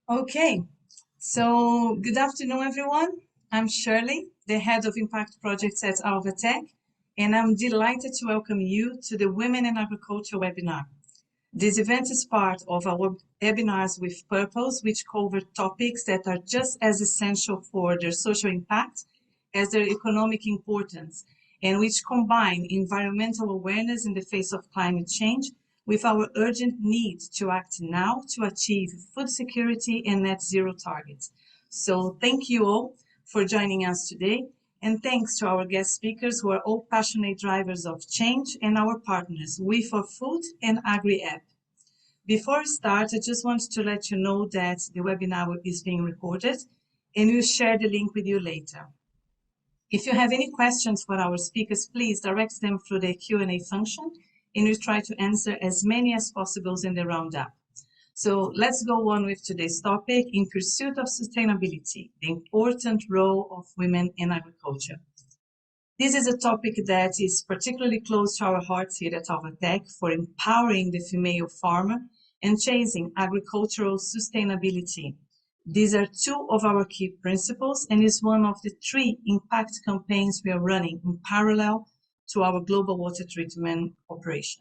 Okay, so good afternoon, everyone. I'm Shirley, the head of impact projects at ALVÁTECH, and I'm delighted to welcome you to the Women in Agriculture webinar. This event is part of our webinars with purpose, which cover topics that are just as essential for their social impact as their economic importance, and which combine environmental awareness in the face of climate change with our urgent need to act now to achieve food security and net zero targets. So thank you all for joining us today, and thanks to our guest speakers who are all passionate drivers of change and our partners, We4Food and AgriApp. Before I start, I just want to let you know that the webinar is being recorded and we'll share the link with you later. If you have any questions for our speakers, please direct them through the Q&A function, and we'll try to answer as many as possible in the roundup. So let's go on with today's topic, in pursuit of sustainability, the important role of women in agriculture. This is a topic that is particularly close to our hearts here at ALVÁTECH for empowering the female farmer and chasing agricultural sustainability. These are two of our key principles and is one of the 3 impact campaigns we are running in parallel to our global water treatment operation.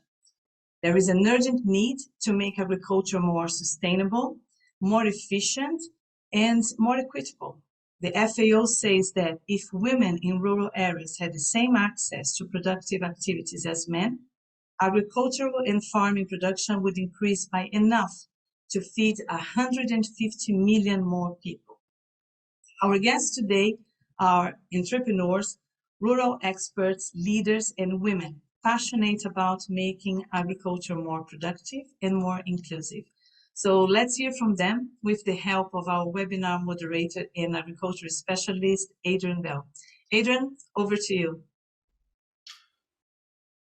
There is an urgent need to make agriculture more sustainable, more efficient, and more equitable. The FAO says that if women in rural areas had the same access to productive activities as men, agricultural and farming production would increase by enough to feed 150 million more people. Our guests today are entrepreneurs, rural experts, leaders, and women passionate about making agriculture more productive and more inclusive. So let's hear from them with the help of our webinar moderator and agriculture specialist, Adrian Bell. Adrian, over to you.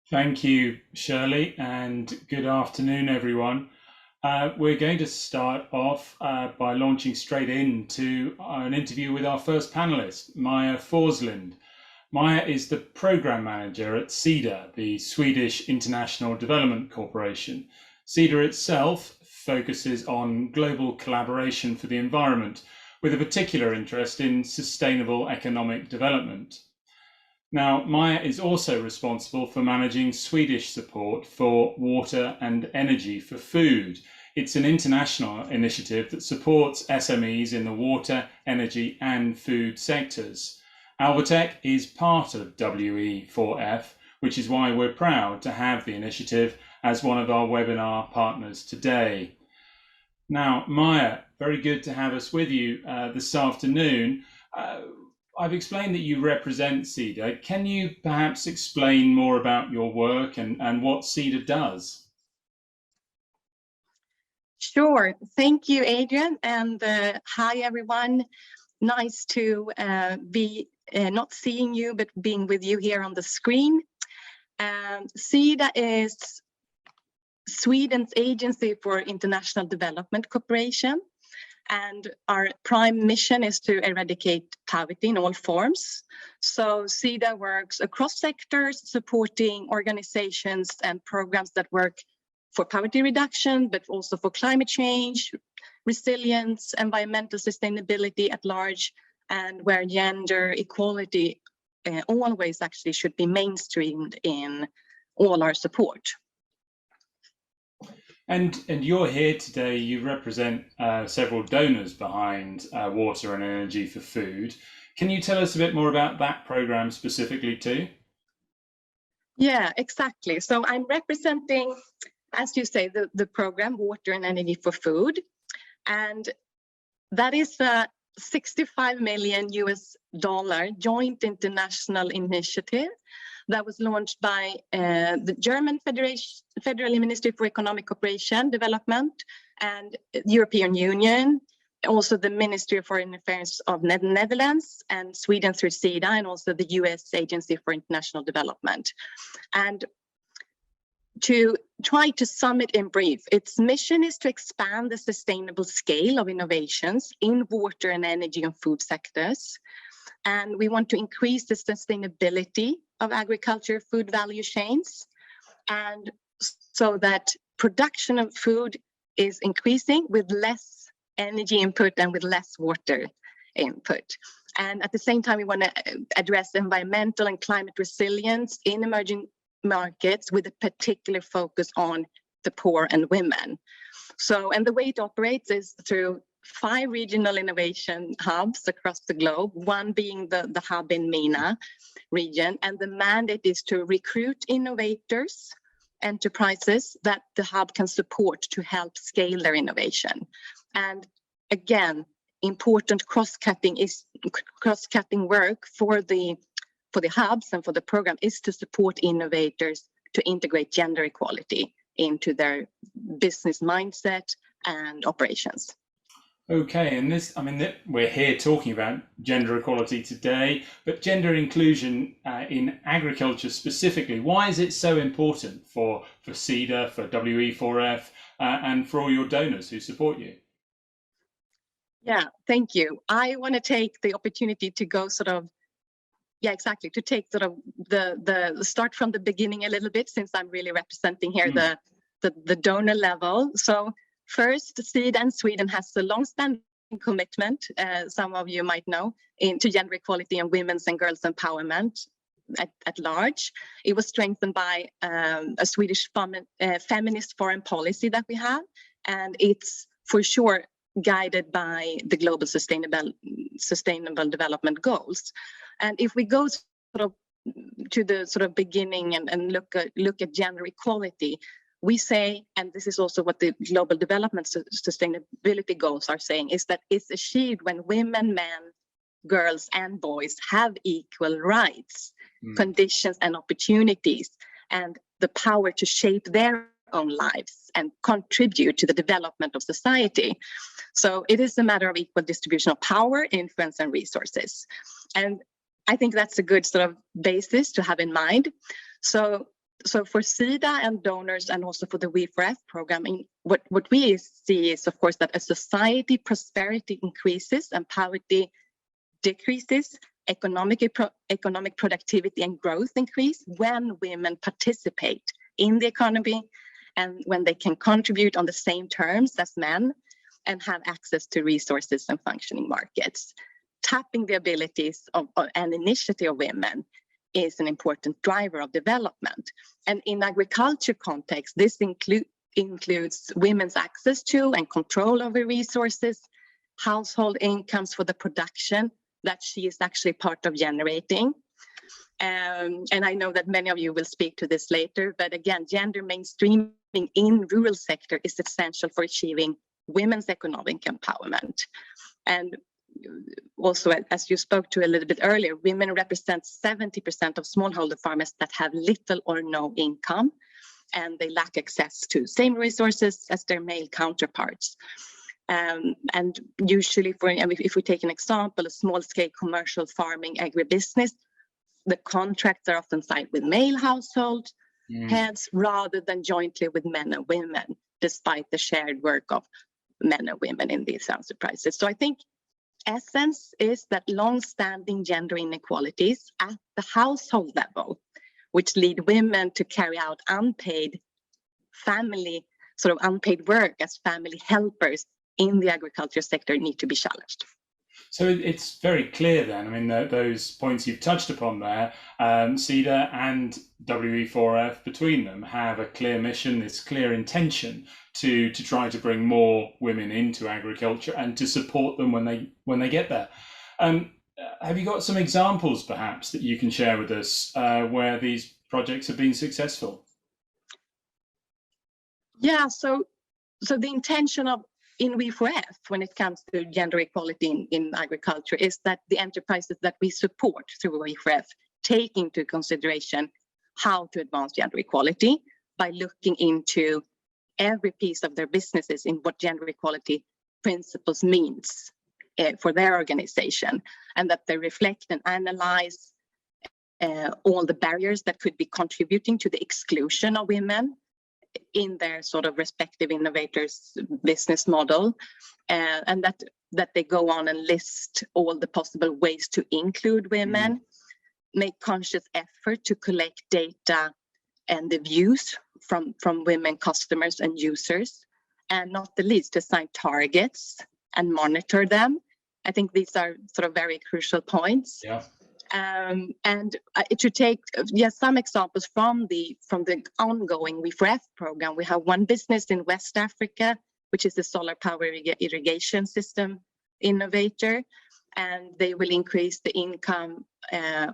Thank you, Shirley, and good afternoon, everyone. We're going to start off by launching straight into an interview with our first panelist, Maja Forslund. Maja is the program manager at SIDA, the Swedish International Development Corporation. SIDA itself focuses on global collaboration for the environment, with a particular interest in sustainable economic development. Now, Maja is also responsible for managing Swedish support for water and energy for food. It's an international initiative that supports SMEs in the water, energy and food sectors. ALVÁTECH is part of WE4F, which is why we're proud to have the initiative as one of our webinar partners today. Now, Maja, very good to have us with you this afternoon. I've explained that you represent SIDA. Can you perhaps explain more about your work and what SIDA does? Sure. Thank you, Adrian. And hi, everyone. Nice to be not seeing you, but being with you here on the screen. SIDA is Sweden's Agency for International Development Cooperation. And our prime mission is to eradicate poverty in all forms. So SIDA works across sectors, supporting organizations and programs that work for poverty reduction, but also for climate change, resilience, environmental sustainability at large, and where gender equality always actually should be mainstreamed in all our support. And you're here today, you represent several donors behind Water and Energy for Food. Can you tell us a bit more about that program specifically too? Yeah, exactly. So I'm representing, as you say, the program Water and Energy for Food. And that is a $65 million joint international initiative that was launched by the German Federal Ministry for Economic Cooperation Development and European Union, also the Ministry of Foreign Affairs of Netherlands and Sweden through SIDA, and also the US Agency for International Development. And to try to sum it in brief, its mission is to expand the sustainable scale of innovations in water and energy and food sectors. And we want to increase the sustainability of agriculture food value chains, and so that production of food is increasing with less energy input and with less water input. And at the same time, we want to address environmental and climate resilience in emerging markets with a particular focus on the poor and women. So, and the way it operates is through 5 regional innovation hubs across the globe, one being the hub in MENA region. And the mandate is to recruit innovators, enterprises that the hub can support to help scale their innovation. And again, important cross-cutting work for the hubs and for the program is to support innovators to integrate gender equality into their business mindset and operations. Okay, and this, I mean, we're here talking about gender equality today, but gender inclusion in agriculture specifically, why is it so important for CEDA, for WE4F, and for all your donors who support you? Yeah, thank you. I want to take the opportunity to go to take sort of the start from the beginning a little bit, since I'm really representing here the donor level. So first, CEDA and Sweden has a long-standing commitment, some of you might know, into gender equality and women's and girls' empowerment at large. It was strengthened by a Swedish feminist foreign policy that we have, and it's for sure guided by the global sustainable development goals. And if we go sort of to the sort of beginning and look at gender equality, we say, and this is also what the global development sustainability goals are saying, is that it's achieved when women, men, girls, and boys have equal rights, conditions, and opportunities, and the power to shape their own lives and contribute to the development of society. So it is a matter of equal distribution of power, influence, and resources. And I think that's a good sort of basis to have in mind. So for CEDA and donors, and also for the WE4F program, what we see is, of course, that as society prosperity increases and poverty decreases, economic productivity and growth increase when women participate in the economy and when they can contribute on the same terms as men and have access to resources and functioning markets. Tapping the abilities and initiative of women is an important driver of development. And in agriculture context, this includes women's access to and control over resources, household incomes for the production that she is actually part of generating. And I know that many of you will speak to this later, but again, gender mainstreaming in rural sector is essential for achieving women's economic empowerment. And also, as you spoke to a little bit earlier, women represent 70% of smallholder farmers that have little or no income, and they lack access to same resources as their male counterparts. And usually, if we take an example, a small-scale commercial farming agribusiness, the contracts are often signed with male household heads rather than jointly with men and women, despite the shared work of men and women in these enterprises. So I think essence is that long-standing gender inequalities at the household level, which lead women to carry out unpaid work as family helpers in the agriculture sector, need to be challenged. So it's very clear then, I mean, those points you've touched upon there, CEDA and WE4F between them have a clear mission, this clear intention to try to bring more women into agriculture and to support them when they get there. Have you got some examples perhaps that you can share with us where these projects have been successful? Yeah, so the intention in WE4F when it comes to gender equality in agriculture is that the enterprises that we support through WE4F take into consideration how to advance gender equality by looking into every piece of their businesses in what gender equality principles means for their organization, and that they reflect and analyze all the barriers that could be contributing to the exclusion of women in their sort of respective innovators' business model, and that they go on and list all the possible ways to include women, make conscious effort to collect data and the views from women customers and users, and not the least, assign targets and monitor them. I think these are sort of very crucial points. Yeah. And to take some examples from the ongoing WIFRF program, we have one business in West Africa, which is the solar power irrigation system innovator, and they will increase the income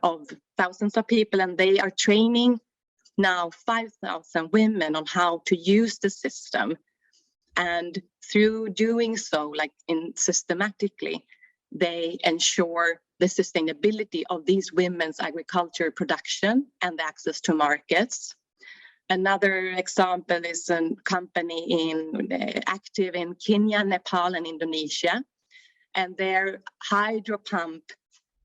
of thousands of people, and they are training now 5,000 women on how to use the system. And through doing so, systematically, they ensure the sustainability of these women's agriculture production and the access to markets. Another example is a company active in Kenya, Nepal, and Indonesia, and their hydro pump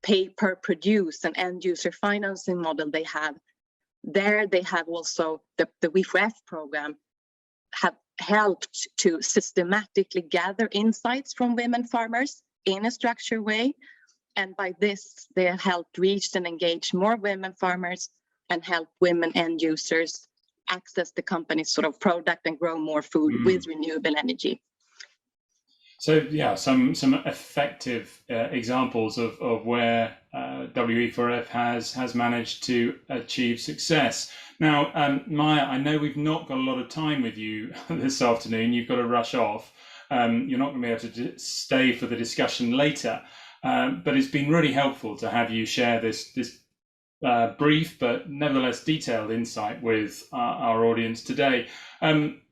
pay per produce and end user financing model they have. There they have also the WIFRF program have helped to systematically gather insights from women farmers in a structured way. And by this, they have helped reach and engage more women farmers and help women end users access the company's sort of product and grow more food with renewable energy. So yeah, some effective examples of where WE4F has managed to achieve success. Now, Maya, I know we've not got a lot of time with you this afternoon. You've got to rush off. You're not going to be able to stay for the discussion later. But it's been really helpful to have you share this brief but nevertheless detailed insight with our audience today.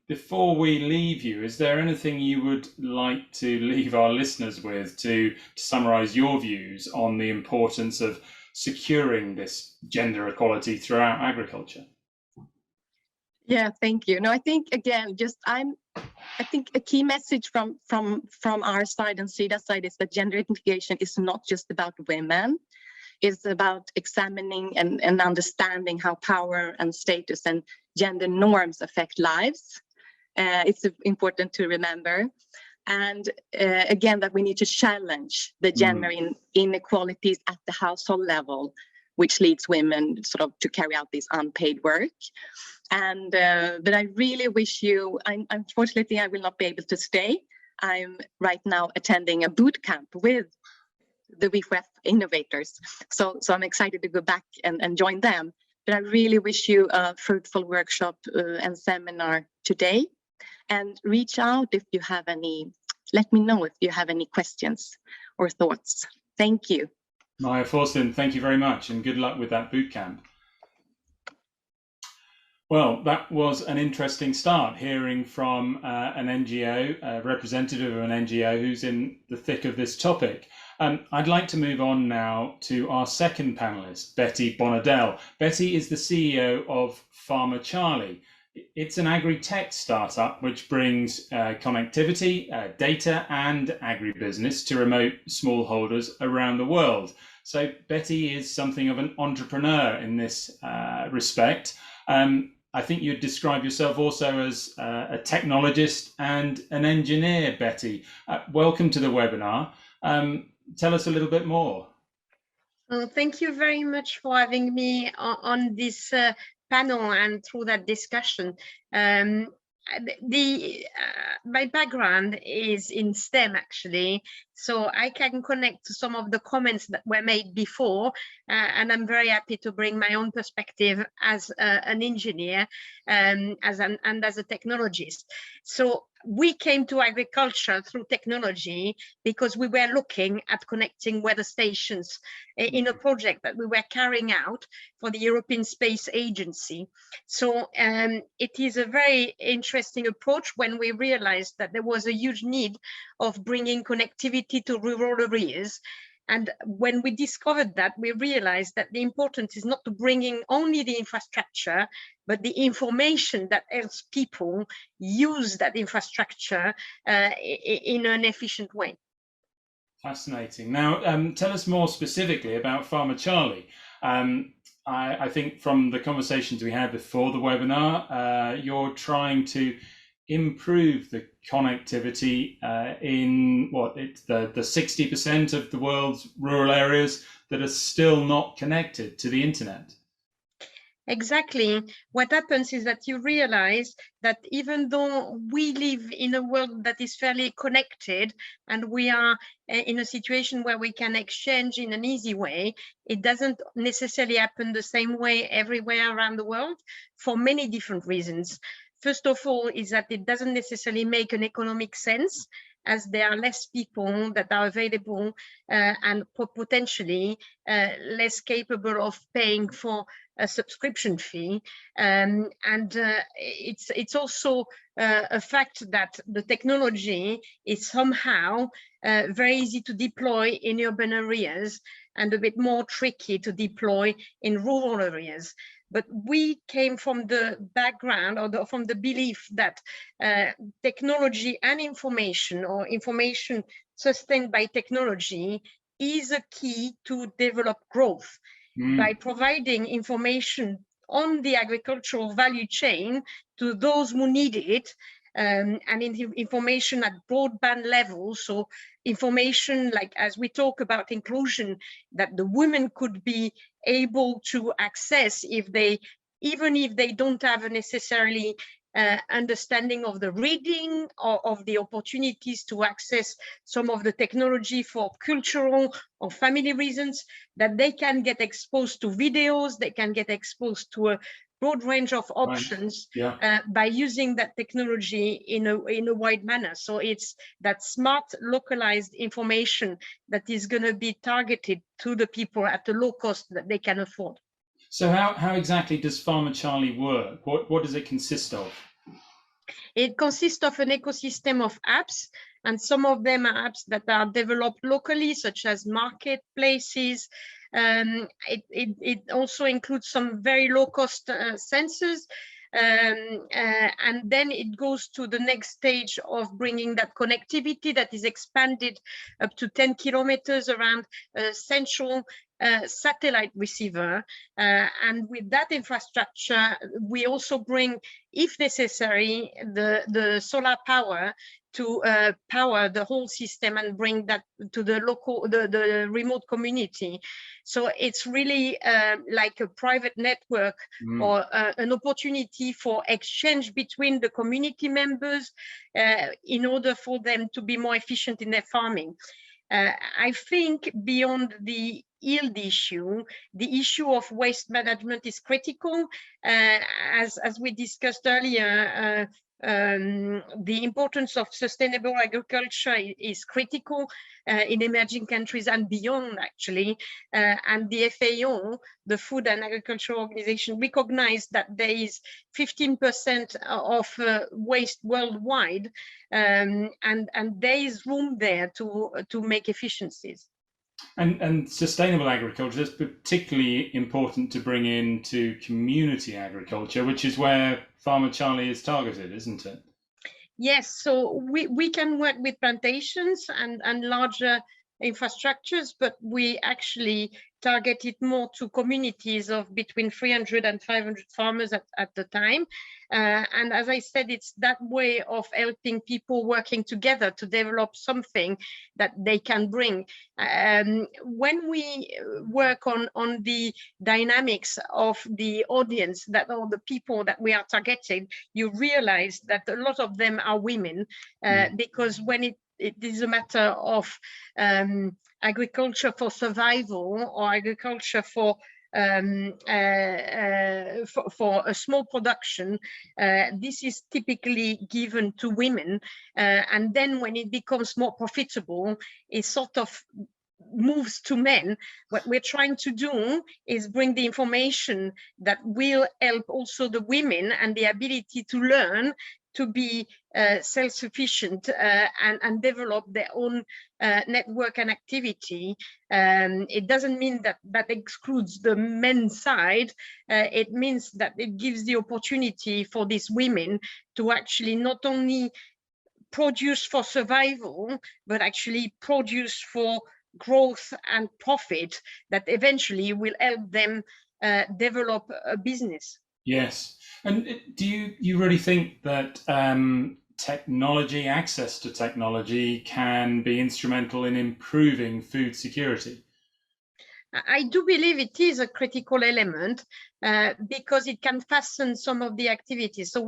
Before we leave you, is there anything you would like to leave our listeners with to summarize your views on the importance of securing this gender equality throughout agriculture? Yeah, thank you. No, I think again, I think a key message from our side and SIDA side is that gender integration is not just about women. It's about examining and understanding how power and status and gender norms affect lives. It's important to remember. And again, that we need to challenge the gender inequalities at the household level, which leads women sort of to carry out this unpaid work. And but I really wish you, unfortunately, I will not be able to stay. I'm right now attending a boot camp with the WIFRF innovators. So I'm excited to go back and join them. But I really wish you a fruitful workshop and seminar today. And reach out if you have any, let me know if you have any questions or thoughts. Thank you. Maya Forslund, thank you very much, and good luck with that boot camp. Well, that was an interesting start, hearing from an NGO, a representative of an NGO who's in the thick of this topic. I'd like to move on now to our second panelist, Betty Bonadell. Betty is the CEO of Farmer Charlie. It's an agri-tech startup which brings connectivity, data and agribusiness to remote smallholders around the world. So Betty is something of an entrepreneur in this respect. I think you'd describe yourself also as a technologist and an engineer, Betty. Welcome to the webinar. Tell us a little bit more. Well, thank you very much for having me on this panel and through that discussion. My background is in STEM, actually, so I can connect to some of the comments that were made before, and I'm very happy to bring my own perspective as an engineer and as a technologist. So we came to agriculture through technology because we were looking at connecting weather stations in a project that we were carrying out for the European Space Agency. So it is a very interesting approach when we realized that there was a huge need of bringing connectivity to rural areas. And when we discovered that, we realized that the importance is not to bringing only the infrastructure, but the information that helps people use that infrastructure in an efficient way. Fascinating. Now, tell us more specifically about Farmer Charlie. I think from the conversations we had before the webinar, you're trying to improve the connectivity in the 60% of the world's rural areas that are still not connected to the internet. Exactly. What happens is that you realize that even though we live in a world that is fairly connected and we are in a situation where we can exchange in an easy way, it doesn't necessarily happen the same way everywhere around the world for many different reasons. First of all, is that it doesn't necessarily make an economic sense, as there are less people that are available and potentially less capable of paying for a subscription fee, and it's also a fact that the technology is somehow very easy to deploy in urban areas and a bit more tricky to deploy in rural areas. But we came from the background or from the belief that technology and information, or information sustained by technology, is a key to develop growth. By providing information on the agricultural value chain to those who need it, and information at broadband level. So information like, as we talk about inclusion, that the women could be able to access even if they don't have a necessarily understanding of the reading or of the opportunities to access some of the technology for cultural or family reasons, that they can get exposed to videos, they can get exposed to a broad range of options. Right. Yeah. By using that technology in a wide manner. So it's that smart, localized information that is going to be targeted to the people at a low cost that they can afford. So how exactly does Farmer Charlie work? What does it consist of? It consists of an ecosystem of apps, and some of them are apps that are developed locally, such as marketplaces. It also includes some very low-cost sensors. And then it goes to the next stage of bringing that connectivity that is expanded up to 10 kilometers around a central satellite receiver. And with that infrastructure, we also bring, if necessary, the solar power to power the whole system and bring that to the local, the remote community. So it's really like a private network or an opportunity for exchange between the community members in order for them to be more efficient in their farming. I think beyond the yield issue, the issue of waste management is critical. As we discussed earlier, the importance of sustainable agriculture is critical in emerging countries and beyond, actually. And the FAO, the Food and Agriculture Organization, recognized that there is 15% of waste worldwide, and there is room there to make efficiencies. And sustainable agriculture is particularly important to bring into community agriculture, which is where Farmer Charlie is targeted, isn't it? Yes, so we can work with plantations and larger infrastructures, but we actually target it more to communities of between 300 and 500 farmers at the time. And as I said, it's that way of helping people working together to develop something that they can bring. When we work on the dynamics of the audience, that or the people that we are targeting, you realize that a lot of them are women, because when it is a matter of agriculture for survival or agriculture for a small production, this is typically given to women, and then when it becomes more profitable, it sort of moves to men. What we're trying to do is bring the information that will help also the women and the ability to learn to be self-sufficient and develop their own network and activity. It doesn't mean that excludes the men's side. It means that it gives the opportunity for these women to actually not only produce for survival, but actually produce for growth and profit that eventually will help them develop a business. Yes. And do you really think that technology, access to technology, can be instrumental in improving food security? I do believe it is a critical element because it can fasten some of the activities. So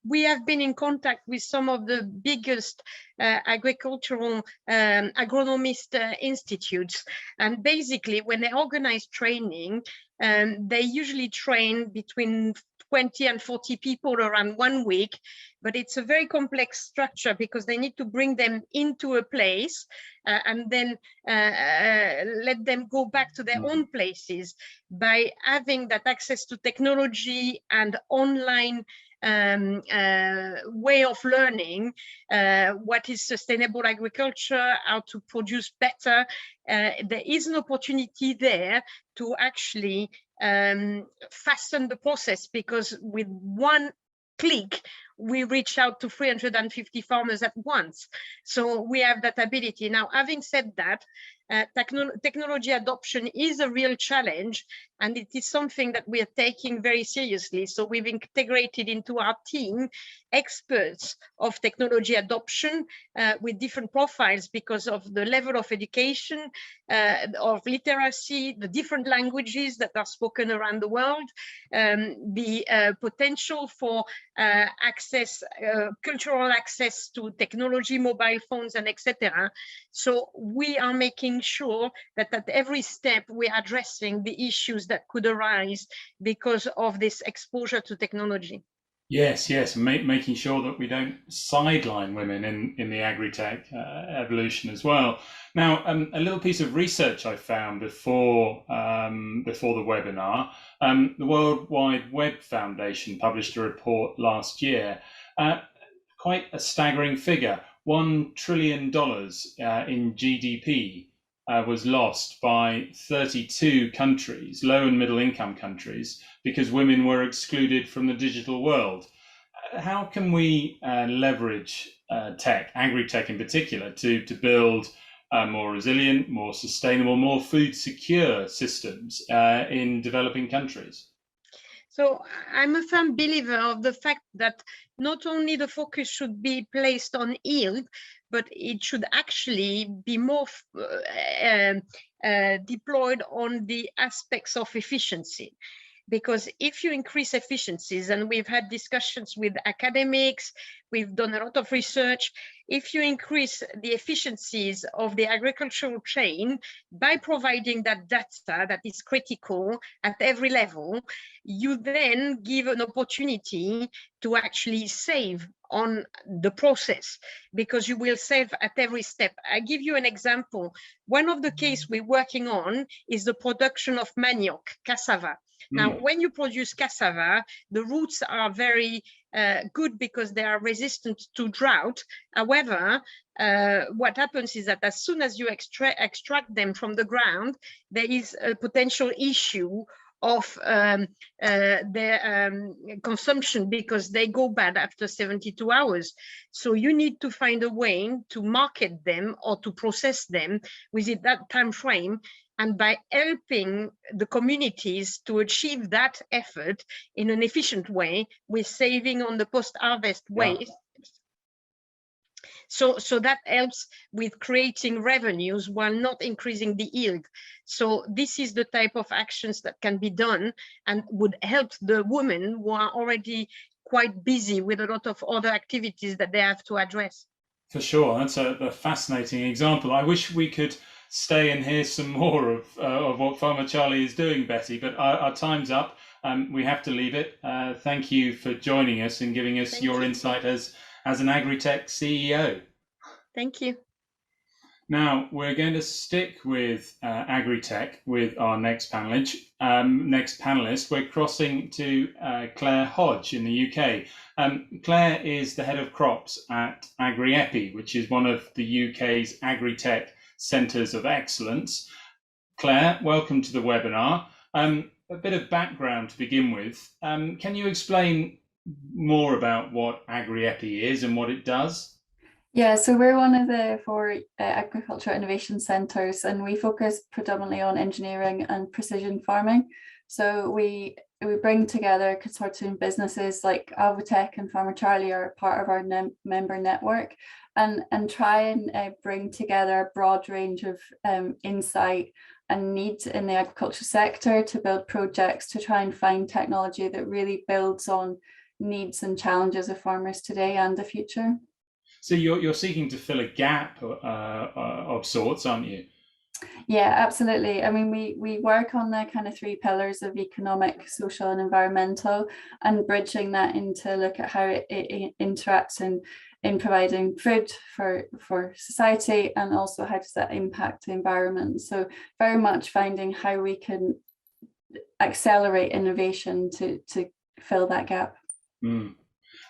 we have been in contact with some of the biggest agricultural agronomist institutes, and basically when they organize training, they usually train between 20 and 40 people around 1 week, but it's a very complex structure because they need to bring them into a place and then let them go back to their own places. By having that access to technology and online way of learning what is sustainable agriculture, how to produce better, there is an opportunity there to actually fasten the process, because with one click we reach out to 350 farmers at once. So we have that ability. Now, having said that, technology adoption is a real challenge, and it is something that we are taking very seriously. So we've integrated into our team experts of technology adoption with different profiles because of the level of education, of literacy, the different languages that are spoken around the world, the potential for access, cultural access to technology, mobile phones, and etc. So we are making sure that at every step we're addressing the issues that could arise because of this exposure to technology. Yes, making sure that we don't sideline women in the agri-tech evolution as well. Now, a little piece of research I found before the webinar, the World Wide Web Foundation published a report last year, quite a staggering figure. $1 trillion in GDP was lost by 32 countries, low and middle income countries, because women were excluded from the digital world. How can we leverage tech, agri-tech in particular, to build more resilient, more sustainable, more food secure systems in developing countries? So I'm a firm believer of the fact that not only the focus should be placed on yield, but it should actually be more deployed on the aspects of efficiency. Because if you increase efficiencies, and we've had discussions with academics, we've done a lot of research, if you increase the efficiencies of the agricultural chain by providing that data that is critical at every level, you then give an opportunity to actually save on the process, because you will save at every step. I give you an example. One of the cases we're working on is the production of manioc, cassava. Now, when you produce cassava, the roots are very good because they are resistant to drought. However, what happens is that as soon as you extract them from the ground, there is a potential issue of their consumption, because they go bad after 72 hours. So you need to find a way to market them or to process them within that time frame. And by helping the communities to achieve that effort in an efficient way, we're saving on the post-harvest waste. So that helps with creating revenues while not increasing the yield. So this is the type of actions that can be done and would help the women who are already quite busy with a lot of other activities that they have to address. For sure, that's a fascinating example. I wish we could stay and hear some more of what Farmer Charlie is doing, Betty, but our time's up. We have to leave it. Thank you for joining us and giving us your insight as an agri-tech CEO. Thank you. Now, we're going to stick with agri-tech with our next panelist. We're crossing to Claire Hodge in the UK. Claire is the head of crops at AgriEpi, which is one of the UK's agri-tech centres of excellence. Claire, welcome to the webinar. A bit of background to begin with. Can you explain more about what AgriEpi is and what it does? Yeah, so we're one of the 4 agricultural innovation centres, and we focus predominantly on engineering and precision farming. So we bring together consortium businesses like ALVÁTECH and Farmer Charlie are part of our member network, and try and bring together a broad range of insight and need in the agriculture sector to build projects to try and find technology that really builds on needs and challenges of farmers today and the future. So you're seeking to fill a gap of sorts, aren't you? Yeah, absolutely. I mean, we work on the kind of three pillars of economic, social, and environmental, and bridging that into look at how it interacts in providing food for society, and also how does that impact the environment. So very much finding how we can accelerate innovation to fill that gap. Mm.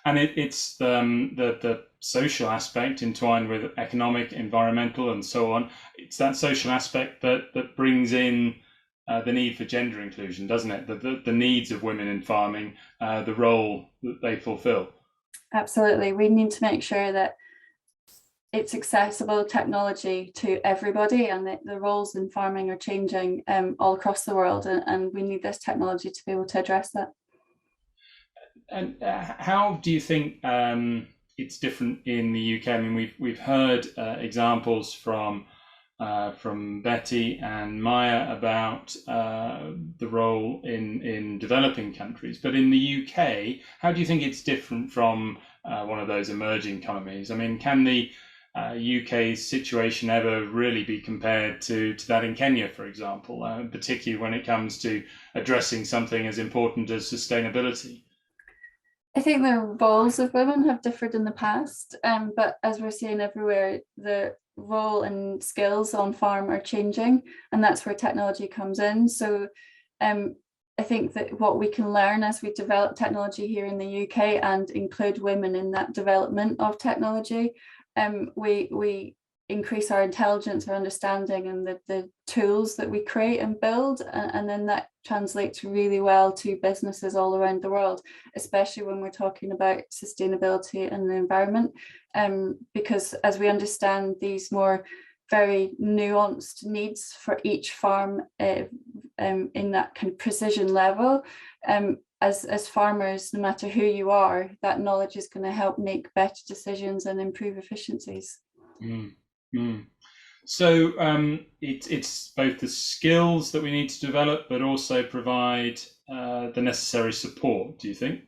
And it's the social aspect entwined with economic, environmental, and so on. It's that social aspect that brings in the need for gender inclusion, doesn't it? The needs of women in farming, the role that they fulfill. Absolutely. We need to make sure that it's accessible technology to everybody, and that the roles in farming are changing all across the world, and we need this technology to be able to address that. And how do you think it's different in the UK? I mean, we've heard examples from Betty and Maya about the role in developing countries, but in the UK, how do you think it's different from one of those emerging economies? I mean, can the UK situation ever really be compared to that in Kenya, for example, particularly when it comes to addressing something as important as sustainability? I think the roles of women have differed in the past, but as we're seeing everywhere, the role and skills on farm are changing, and that's where technology comes in. So I think that what we can learn as we develop technology here in the UK and include women in that development of technology, we increase our intelligence, our understanding, and the tools that we create and build, and then that translates really well to businesses all around the world, especially when we're talking about sustainability and the environment, because as we understand these more very nuanced needs for each farm in that kind of precision level, as farmers, no matter who you are, that knowledge is going to help make better decisions and improve efficiencies. Mm. Mm. So it's both the skills that we need to develop, but also provide the necessary support, do you think?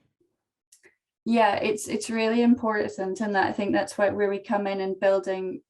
Yeah, it's really important, and that I think that's where we come in and building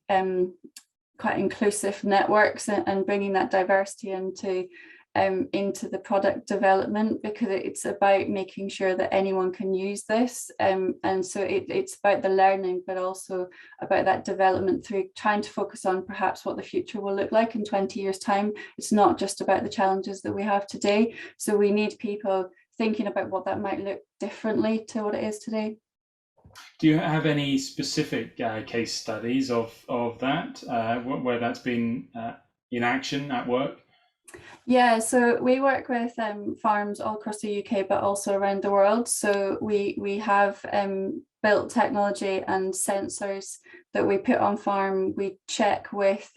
quite inclusive networks and bringing that diversity into the product development, because it's about making sure that anyone can use this, and so it's about the learning, but also about that development through trying to focus on perhaps what the future will look like in 20 years time. It's not just about the challenges that we have today, so we need people thinking about what that might look differently to what it is today. Do you have any specific case studies of that, where that's been in action at work? Yeah, so we work with farms all across the UK, but also around the world. So we have built technology and sensors that we put on farm. We check with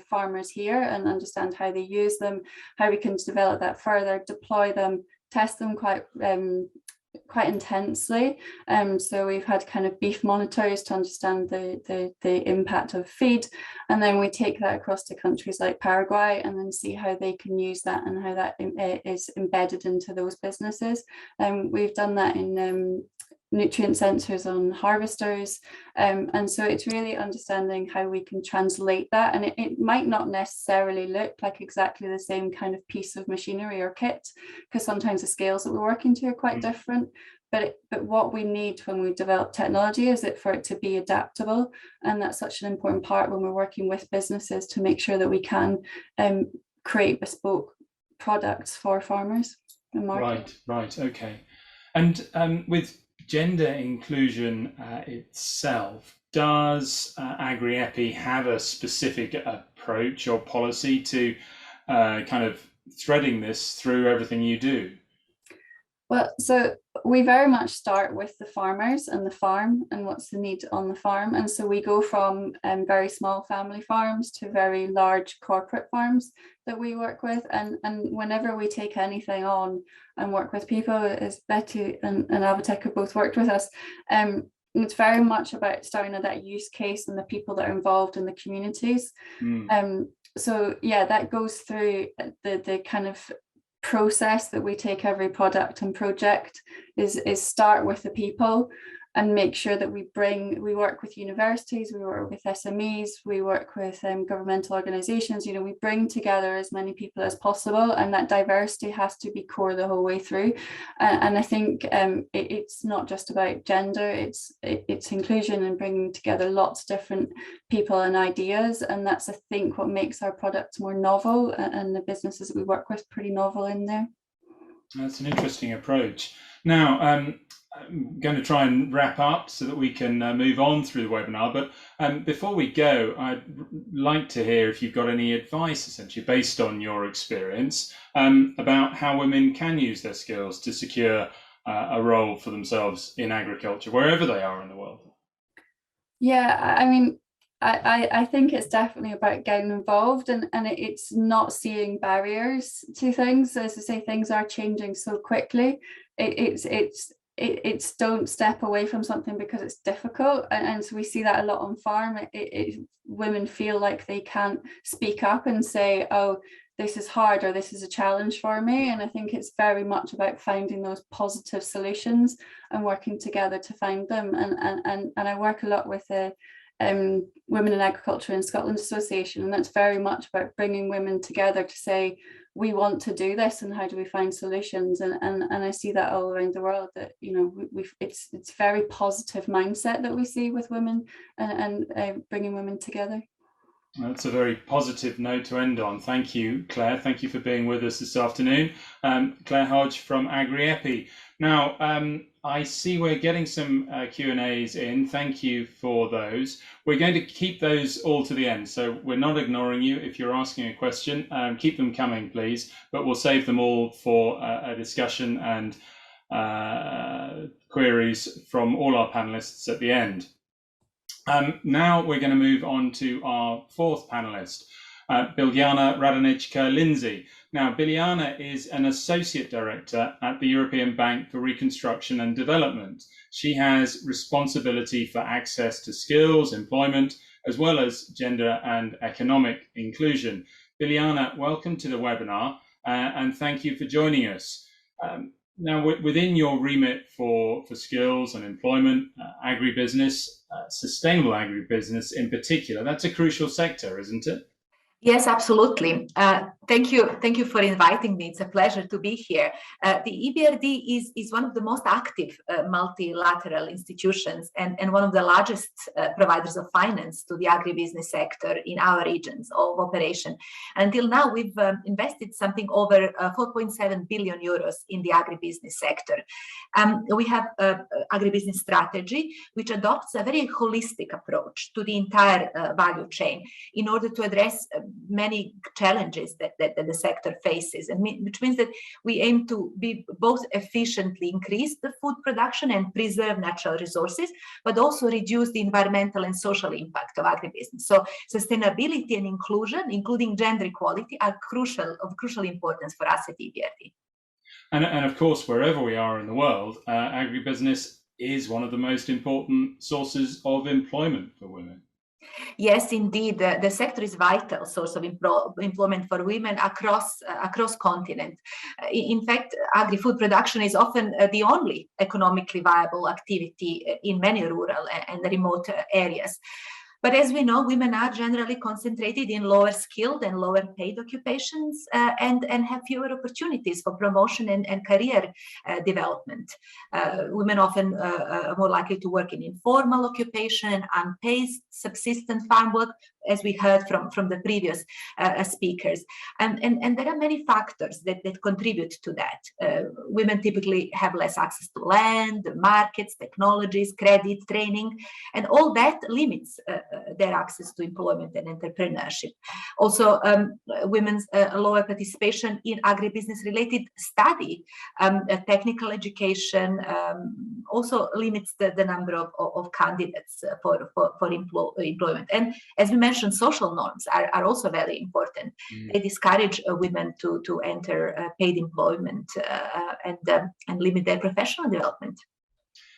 farmers here and understand how they use them, how we can develop that further, deploy them, test them quite intensely. So we've had kind of beef monitors to understand the impact of feed, and then we take that across to countries like Paraguay and then see how they can use that and how that is embedded into those businesses. We've done that in nutrient sensors on harvesters, and so it's really understanding how we can translate that, and it might not necessarily look like exactly the same kind of piece of machinery or kit, because sometimes the scales that we're working to are quite different, but what we need when we develop technology is for it to be adaptable, and that's such an important part when we're working with businesses to make sure that we can create bespoke products for farmers and market. Right, okay. And with gender inclusion itself, does AgriEpi have a specific approach or policy to kind of threading this through everything you do? Well, so we very much start with the farmers and the farm and what's the need on the farm. And so we go from very small family farms to very large corporate farms that we work with. And whenever we take anything on and work with people, as Betty and ALVÁTECH have both worked with us, it's very much about starting at that use case and the people that are involved in the communities. So yeah, that goes through the kind of process that we take every product and project is start with the people and make sure that we work with universities, we work with SMEs, we work with governmental organizations, you know, we bring together as many people as possible, and that diversity has to be core the whole way through. And I think it's not just about gender, it's inclusion and bringing together lots of different people and ideas, and that's I think what makes our products more novel, and the businesses that we work with pretty novel in there. That's an interesting approach. Now, I'm going to try and wrap up so that we can move on through the webinar. But before we go, I'd like to hear if you've got any advice, essentially based on your experience, about how women can use their skills to secure a role for themselves in agriculture, wherever they are in the world. Yeah, I mean, I think it's definitely about getting involved, and it's not seeing barriers to things. As I say, things are changing so quickly. It's don't step away from something because it's difficult, and so we see that a lot on farm. Women feel like they can't speak up and say, oh, this is hard or this is a challenge for me. And I think it's very much about finding those positive solutions and working together to find them. And I work a lot with the Women in Agriculture in Scotland Association, and that's very much about bringing women together to say, we want to do this, and how do we find solutions? And I see that all around the world, that, you know, it's very positive mindset that we see with women and bringing women together. That's a very positive note to end on. Thank you, Claire. Thank you for being with us this afternoon. Claire Hodge from AgriEpi. Now, I see we're getting some Q&As in. Thank you for those. We're going to keep those all to the end, so we're not ignoring you. If you're asking a question, keep them coming, please, but we'll save them all for a discussion and queries from all our panelists at the end. Now we're going to move on to our fourth panelist, Biljana Radonička-Lindsay. Now, Biljana is an Associate Director at the European Bank for Reconstruction and Development. She has responsibility for access to skills, employment, as well as gender and economic inclusion. Biljana, welcome to the webinar, and thank you for joining us. Now, within your remit for skills and employment, agribusiness, sustainable agribusiness in particular, that's a crucial sector, isn't it? Yes, absolutely. Thank you for inviting me. It's a pleasure to be here. The EBRD is one of the most active multilateral institutions and one of the largest providers of finance to the agribusiness sector in our regions of operation. Until now, we've invested something over 4.7 billion euros in the agribusiness sector. We have an agribusiness strategy which adopts a very holistic approach to the entire value chain in order to address many challenges that the sector faces, and which means that we aim to be both efficiently increase the food production and preserve natural resources, but also reduce the environmental and social impact of agribusiness. So sustainability and inclusion, including gender equality, are of crucial importance for us at EBRD. And of course, wherever we are in the world, agribusiness is one of the most important sources of employment for women. Yes, indeed, the sector is a vital source of employment for women across continent. In fact, agri-food production is often the only economically viable activity in many rural and remote areas. But as we know, women are generally concentrated in lower skilled and lower paid occupations and have fewer opportunities for promotion and career development. Women often are more likely to work in informal occupation, unpaid subsistence farm work, as we heard from the previous speakers. And there are many factors that contribute to that. Women typically have less access to land, markets, technologies, credit, training, and all that limits their access to employment and entrepreneurship. Also, women's lower participation in agribusiness-related study, technical education, also limits the number of candidates for employment. And as we mentioned, social norms are also very important. They discourage women to enter paid employment and limit their professional development.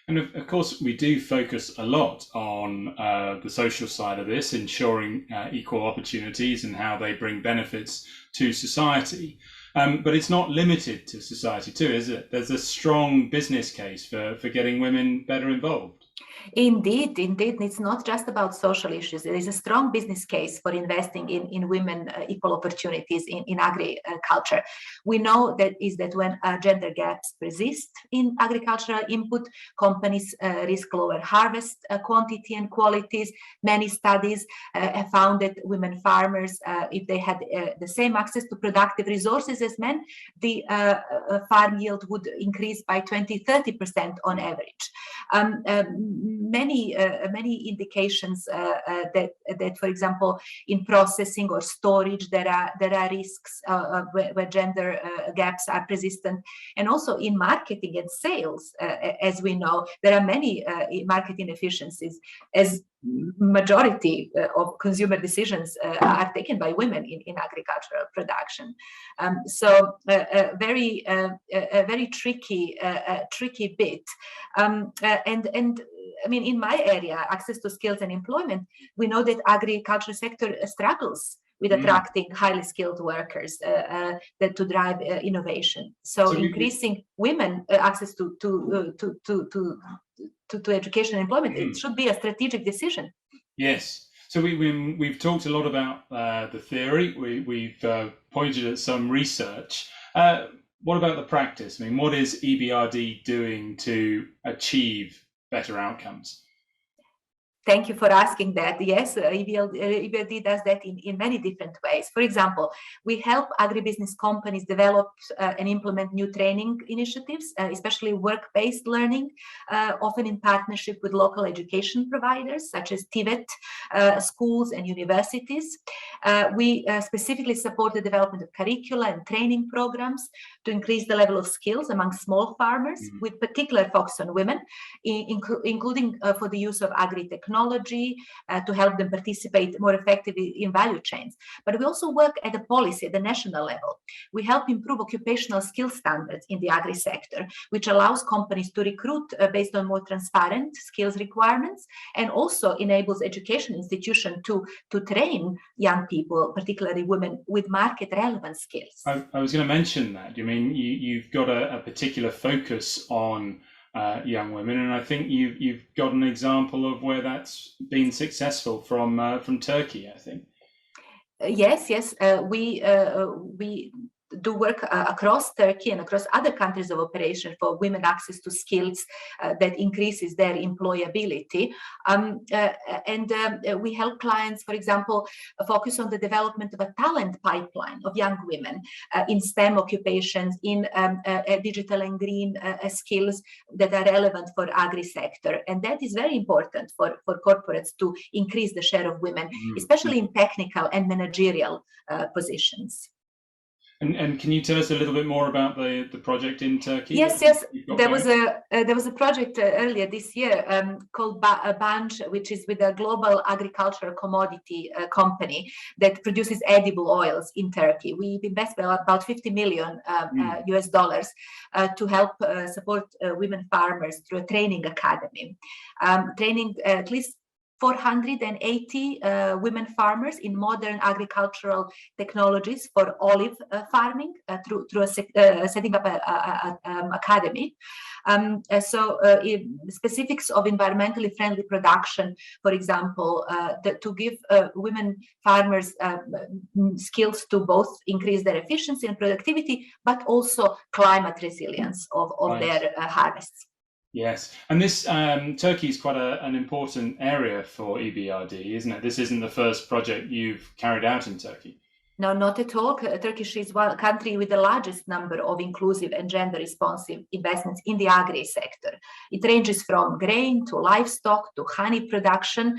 And of course, we do focus a lot on the social side of this, ensuring equal opportunities and how they bring benefits to society. But it's not limited to society too, is it? There's a strong business case for getting women better involved. Indeed. It's not just about social issues. There is a strong business case for investing in women equal opportunities in agriculture. We know that when gender gaps persist in agricultural input, companies risk lower harvest quantity and qualities. Many studies have found that women farmers, if they had the same access to productive resources as men, the farm yield would increase by 20-30% on average. Many indications that, for example, in processing or storage, there are risks where gender gaps are persistent, and also in marketing and sales. As we know, there are many marketing efficiencies, as majority of consumer decisions are taken by women in agricultural production. So a very tricky bit. And I mean, in my area, access to skills and employment, we know that agriculture sector struggles with attracting highly skilled workers that to drive innovation. So increasing women access to education and employment, it should be a strategic decision. Yes. So we've talked a lot about the theory. We've pointed at some research. What about the practice? I mean, what is EBRD doing to achieve better outcomes? Thank you for asking that. Yes, EBRD does that in many different ways. For example, we help agribusiness companies develop and implement new training initiatives, especially work-based learning, often in partnership with local education providers such as TVET schools and universities. We specifically support the development of curricula and training programs to increase the level of skills among small farmers, with particular focus on women, including for the use of agri-technology to help them participate more effectively in value chains. But we also work at the policy, at the national level. We help improve occupational skill standards in the agri sector, which allows companies to recruit based on more transparent skills requirements, and also enables education institutions to train young people, particularly women, with market relevant skills. I was going to mention that. You mean you've got a particular focus on young women, and I think you've got an example of where that's been successful from Turkey, I think. Yes, we do work across Turkey and across other countries of operation for women access to skills that increases their employability. We help clients, for example, focus on the development of a talent pipeline of young women in STEM occupations, in digital and green skills that are relevant for agri sector. And that is very important for corporates to increase the share of women, especially in technical and managerial positions. And can you tell us a little bit more about the project in Turkey? Yes. There was a project earlier this year called Banj, which is with a global agricultural commodity company that produces edible oils in Turkey. We've invested about $50 million US dollars to help support women farmers through a training academy, training at least 480 women farmers in modern agricultural technologies for olive farming through setting up an academy. Specifics of environmentally friendly production, for example, to give women farmers skills to both increase their efficiency and productivity, but also climate resilience of their harvests. Yes, and this Turkey is quite an important area for EBRD, isn't it? This isn't the first project you've carried out in Turkey. No, not at all. Turkish is one country with the largest number of inclusive and gender responsive investments in the agri sector. It ranges from grain to livestock to honey production,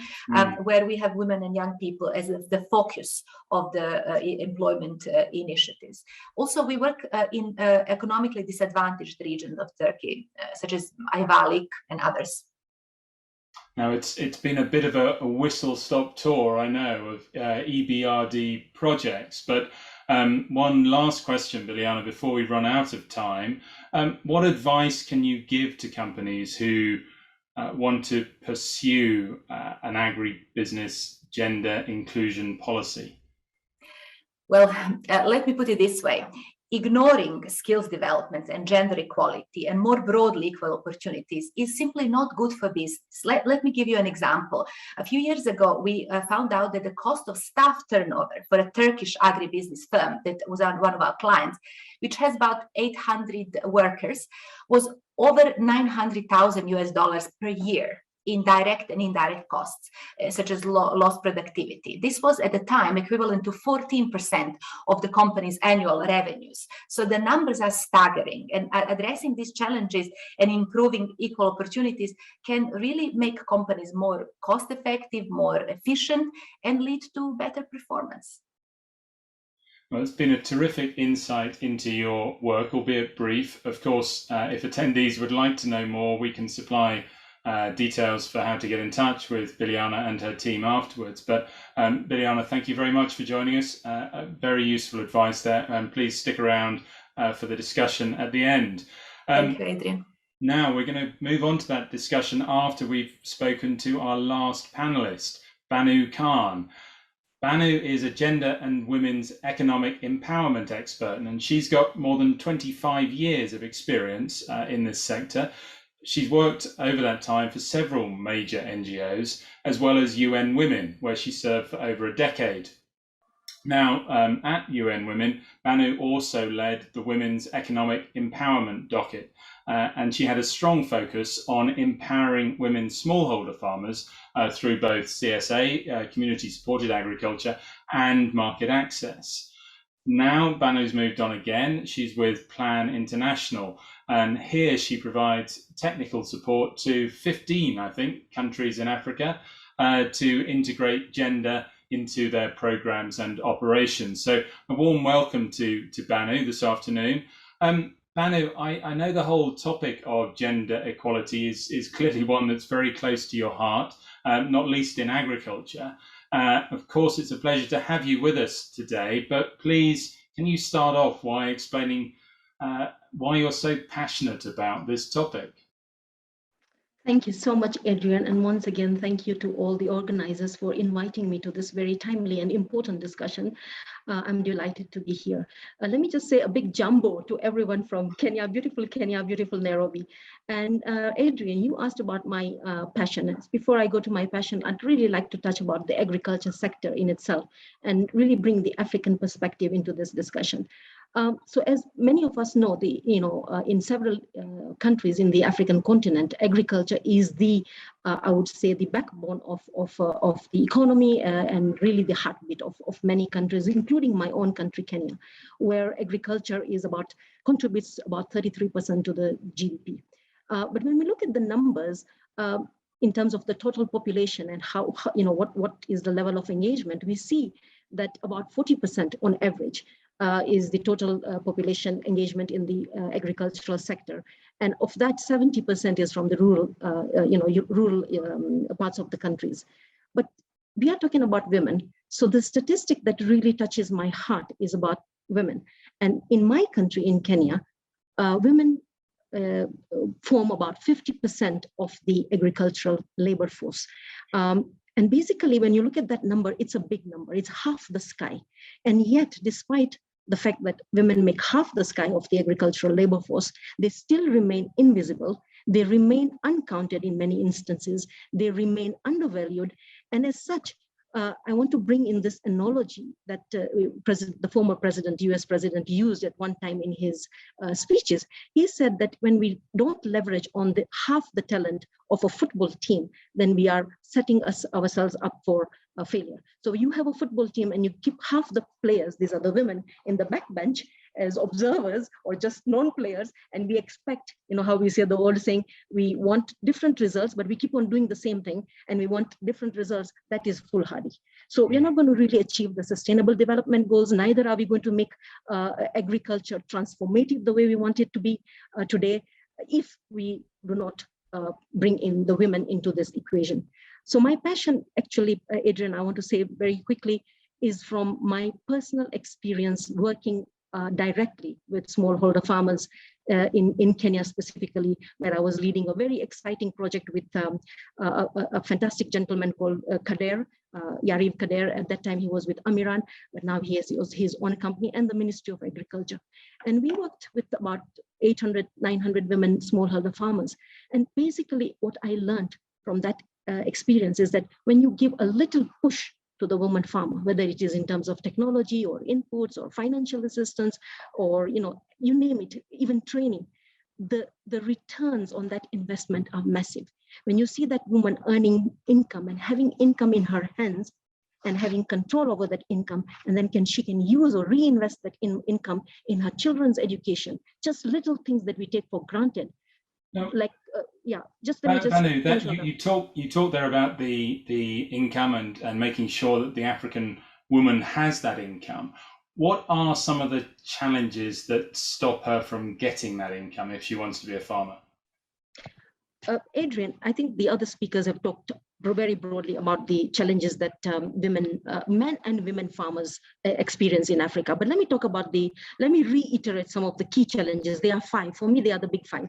where we have women and young people as the focus of the employment initiatives. Also, we work in economically disadvantaged regions of Turkey, such as ALVÁTECH and others. Now, it's been a bit of a whistle-stop tour, I know, of EBRD projects, but one last question, Biljana, before we run out of time. What advice can you give to companies who want to pursue an agribusiness gender inclusion policy? Well, let me put it this way. Ignoring skills development and gender equality and more broadly equal opportunities is simply not good for business. Let me give you an example. A few years ago, we found out that the cost of staff turnover for a Turkish agribusiness firm that was one of our clients, which has about 800 workers, was over $900,000 per year in direct and indirect costs, such as lost productivity. This was at the time equivalent to 14% of the company's annual revenues. So the numbers are staggering, and addressing these challenges and improving equal opportunities can really make companies more cost-effective, more efficient, and lead to better performance. Well, it's been a terrific insight into your work, albeit brief. Of course, if attendees would like to know more, we can supply details for how to get in touch with Biljana and her team afterwards. But Biljana, thank you very much for joining us. Very useful advice there. Please stick around for the discussion at the end. Thank you, Adrian. Now we're going to move on to that discussion after we've spoken to our last panelist, Banu Khan. Banu is a gender and women's economic empowerment expert, and she's got more than 25 years of experience in this sector. She's worked over that time for several major NGOs, as well as UN Women, where she served for over a decade. Now, at UN Women, Banu also led the Women's Economic Empowerment Docket, and she had a strong focus on empowering women smallholder farmers through both CSA, community-supported agriculture, and market access. Now, Banu's moved on again. She's with Plan International, and here she provides technical support to 15, I think, countries in Africa to integrate gender into their programs and operations. So a warm welcome to Banu this afternoon. Banu, I know the whole topic of gender equality is clearly one that's very close to your heart, not least in agriculture. Of course, it's a pleasure to have you with us today, but please, can you start off by explaining why you're so passionate about this topic? Thank you so much, Adrian. And once again, thank you to all the organizers for inviting me to this very timely and important discussion. I'm delighted to be here. Let me just say a big jumbo to everyone from Kenya, beautiful Nairobi. And Adrian, you asked about my passion. Before I go to my passion, I'd really like to touch about the agriculture sector in itself and really bring the African perspective into this discussion. So as many of us know, in several countries in the African continent, agriculture is I would say, the backbone of the economy and really the heartbeat of many countries, including my own country, Kenya, where agriculture contributes about 33% to the GDP. But when we look at the numbers, in terms of the total population and how what is the level of engagement, we see that about 40% on average is the total population engagement in the agricultural sector. And of that, 70% is from the rural parts of the countries. But we are talking about women. So the statistic that really touches my heart is about women. And in my country, in Kenya, women form about 50% of the agricultural labor force. And basically, when you look at that number, it's a big number. It's half the sky. And yet, despite the fact that women make half the sky of the agricultural labor force, they still remain invisible. They remain uncounted in many instances. They remain undervalued. And as such, I want to bring in this analogy that the former president, US president, used at one time in his speeches. He said that when we don't leverage on half the talent of a football team, then we are setting ourselves up for a failure. So you have a football team and you keep half the players, these are the women, in the backbench as observers or just non-players, and we expect, how we say the old saying, we want different results, but we keep on doing the same thing and we want different results. That is foolhardy. So we're not going to really achieve the sustainable development goals, neither are we going to make agriculture transformative the way we want it to be today, if we do not bring in the women into this equation. So my passion, actually, Adrian, I want to say very quickly, is from my personal experience working directly with smallholder farmers in Kenya specifically, where I was leading a very exciting project with a fantastic gentleman called Kader, Yariv Kader. At that time he was with Amiran, but now he has his own company and the Ministry of Agriculture. And we worked with about 800, 900 women smallholder farmers. And basically what I learned from that experience is that when you give a little push to the woman farmer, whether it is in terms of technology or inputs or financial assistance or you name it, even training, the returns on that investment are massive. When you see that woman earning income and having income in her hands and having control over that income, and then she can use or reinvest that income in her children's education, just little things that we take for granted. No. Like just let me just Banu, that you talk there about the income and making sure that the African woman has that income. What are some of the challenges that stop her from getting that income if she wants to be a farmer? Adrian, I think the other speakers have talked very broadly about the challenges that men and women farmers experience in Africa. But let me talk about let me reiterate some of the key challenges. There are 5. For me, they are the big 5.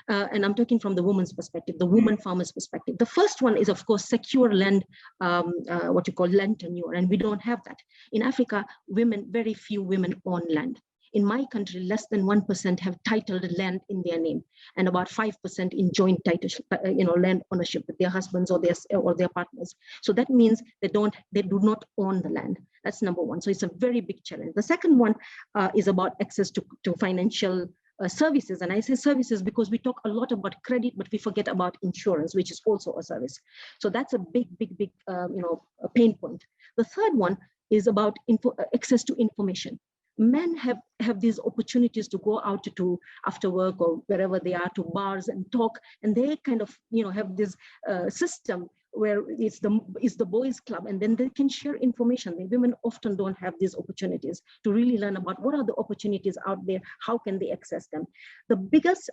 And I'm talking from the woman's perspective, the woman farmer's perspective. The first one is, of course, secure land, what you call land tenure. And we don't have that. In Africa, very few women own land. In my country, less than 1% have titled land in their name, and about 5% in joint title, land ownership with their husbands or their partners. So that means they do not own the land. That's number one. So it's a very big challenge. The second one is about access to financial services, and I say services because we talk a lot about credit, but we forget about insurance, which is also a service. So that's a big pain point. The third one is about access to information. Men have these opportunities to go out to after work or wherever they are, to bars and talk, and they kind of have this system where it's the boys' club, and then they can share information. The women often don't have these opportunities to really learn about what are the opportunities out there, how can they access them.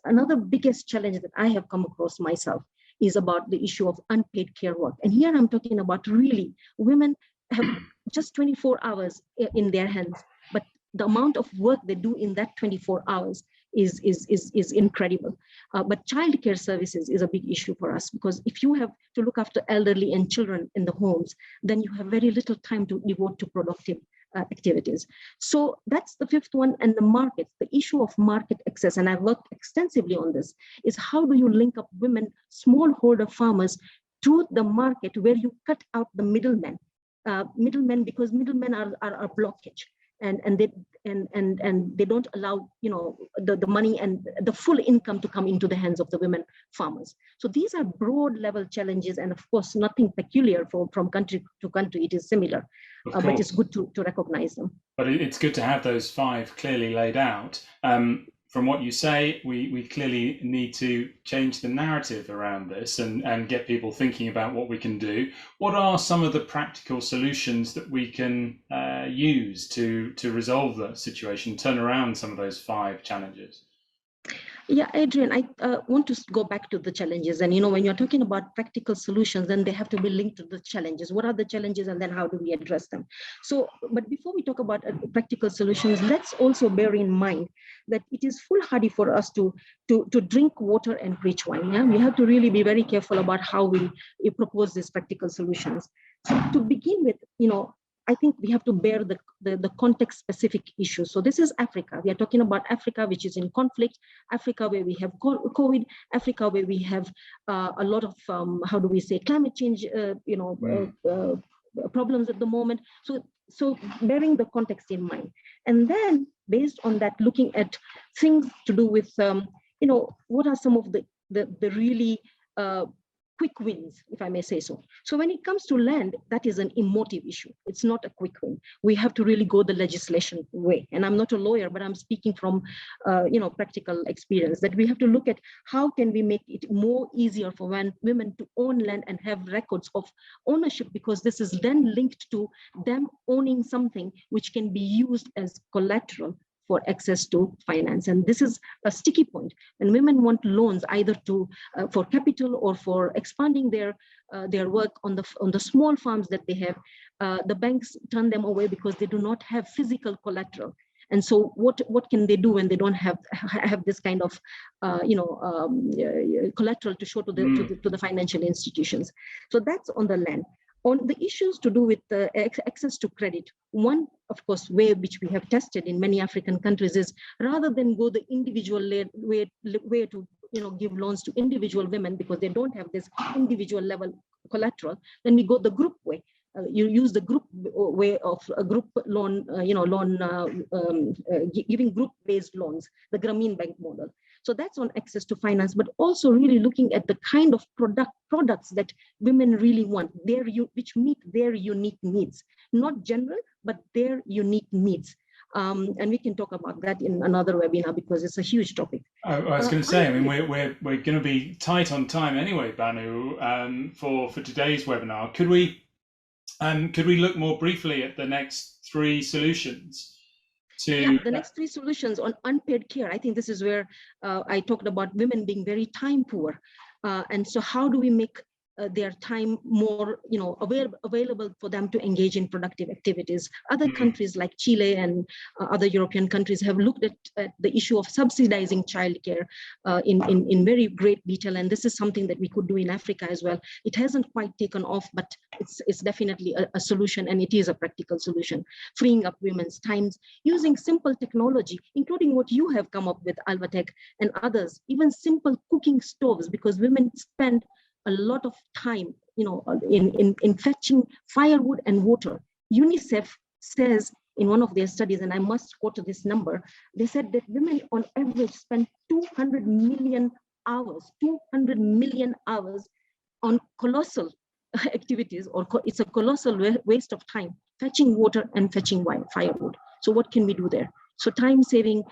Another biggest challenge that I have come across myself is about the issue of unpaid care work. And here I'm talking about really women have just 24 hours in their hands, but the amount of work they do in that 24 hours is incredible. But childcare services is a big issue for us, because if you have to look after elderly and children in the homes, then you have very little time to devote to productive activities. So that's the fifth one. And the market, the issue of market access, and I've worked extensively on this, is how do you link up women, smallholder farmers, to the market where you cut out the middlemen, because middlemen are a blockage. And they don't allow the money and the full income to come into the hands of the women farmers. So these are broad level challenges, and of course nothing peculiar from country to country. It is similar, but it's good to recognize them. But it's good to have those 5 clearly laid out. From what you say, we clearly need to change the narrative around this and get people thinking about what we can do. What are some of the practical solutions that we can use to resolve the situation, turn around some of those 5 challenges? Yeah, Adrian, I want to go back to the challenges. And, when you're talking about practical solutions, then they have to be linked to the challenges. What are the challenges, and then how do we address them? So, but before we talk about practical solutions, let's also bear in mind that it is foolhardy for us to drink water and preach wine. Yeah? We have to really be very careful about how we propose these practical solutions. So to begin with, I think we have to bear the context-specific issues. So this is Africa. We are talking about Africa, which is in conflict, Africa where we have COVID, Africa where we have a lot of, climate change, problems at the moment. So bearing the context in mind, and then based on that, looking at things to do with, what are some of the really quick wins, if I may say so. So when it comes to land, that is an emotive issue. It's not a quick win. We have to really go the legislation way. And I'm not a lawyer, but I'm speaking from, practical experience, that we have to look at how can we make it more easier for women to own land and have records of ownership, because this is then linked to them owning something which can be used as collateral for access to finance. And this is a sticky point. When women want loans, either to for capital or for expanding their work on the small farms that they have, the banks turn them away because they do not have physical collateral. And so what can they do when they don't have this kind of collateral to show to the financial institutions? So that's on the land. On the issues to do with access to credit, one, of course, way which we have tested in many African countries is, rather than go the individual way to give loans to individual women because they don't have this individual level collateral, then we go the group way. You use the group way of a group loan, giving group-based loans, the Grameen Bank model. So that's on access to finance, but also really looking at the kind of products that women really want, which meet their unique needs, not general, but their unique needs. And we can talk about that in another webinar because it's a huge topic. I was going to say, I mean, we're going to be tight on time anyway, Banu, for today's webinar. Could we look more briefly at the next three solutions? The next three solutions on unpaid care. I think this is where I talked about women being very time poor. And so how do we make their time more available for them to engage in productive activities? Other countries like Chile and other European countries have looked at the issue of subsidizing childcare in very great detail, and this is something that we could do in Africa as well. It hasn't quite taken off, but it's definitely a solution, and it is a practical solution. Freeing up women's times using simple technology, including what you have come up with, ALVÁTECH and others, even simple cooking stoves, because women spend a lot of time, in fetching firewood and water. UNICEF says in one of their studies, and I must quote this number, they said that women on average spend 200 million hours on colossal activities, or it's a colossal waste of time, fetching water and fetching firewood. So what can we do there? So time-saving